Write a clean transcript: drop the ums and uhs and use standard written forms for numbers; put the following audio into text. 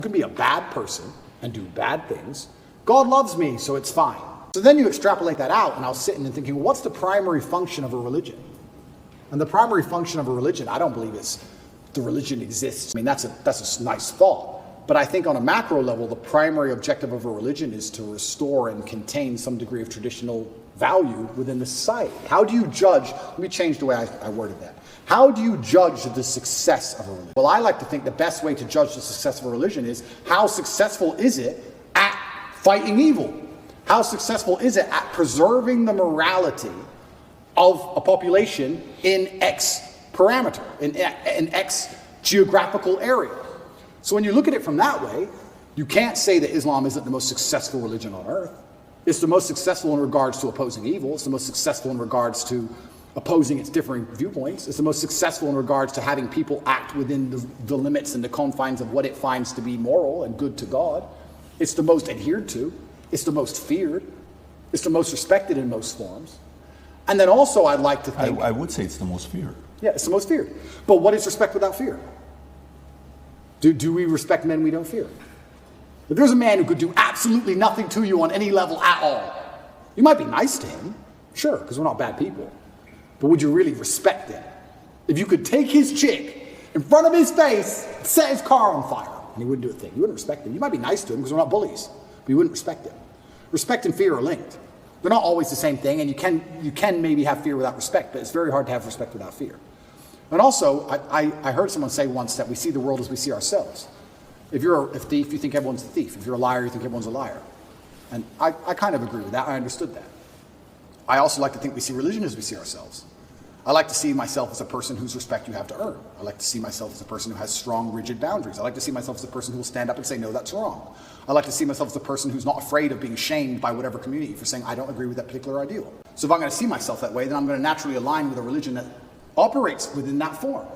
You can be a bad person and do bad things. God loves me, so it's fine. So then you extrapolate that out, and I was sitting and thinking, well, what's the primary function of a religion? And the primary function of a religion, I don't believe is the religion exists. I mean, that's a nice thought. But I think on a macro level, the primary objective of a religion is to restore and contain some degree of traditional value within the society. How do you judge? Let me change the way I worded that. How do you judge the success of a religion? Well, I like to think the best way to judge the success of a religion is how successful is it at fighting evil? How successful is it at preserving the morality of a population in X parameter, in X geographical area? So when you look at it from that way, you can't say that Islam isn't the most successful religion on earth. It's the most successful in regards to opposing evil. It's the most successful in regards to opposing its differing viewpoints. It's the most successful in regards to having people act within the limits and the confines of what it finds to be moral and good to God. It's the most adhered to. It's the most feared. It's the most respected in most forms. And then also I'd like to think... I would say it's the most feared. Yeah, it's the most feared. But what is respect without fear? Do we respect men we don't fear? If there's a man who could do absolutely nothing to you on any level at all, you might be nice to him, sure, because we're not bad people. But would you really respect him? If you could take his chick in front of his face, set his car on fire, and he wouldn't do a thing, you wouldn't respect him. You might be nice to him because we're not bullies, but you wouldn't respect him. Respect and fear are linked. They're not always the same thing, and you can maybe have fear without respect, but it's very hard to have respect without fear. And also, I heard someone say once that we see the world as we see ourselves. If you're a thief, you think everyone's a thief. If you're a liar, you think everyone's a liar. And I kind of agree with that. I understood that. I also like to think we see religion as we see ourselves. I like to see myself as a person whose respect you have to earn. I like to see myself as a person who has strong, rigid boundaries. I like to see myself as a person who will stand up and say, no, that's wrong. I like to see myself as a person who's not afraid of being shamed by whatever community for saying, I don't agree with that particular ideal. So if I'm going to see myself that way, then I'm going to naturally align with a religion that operates within that form.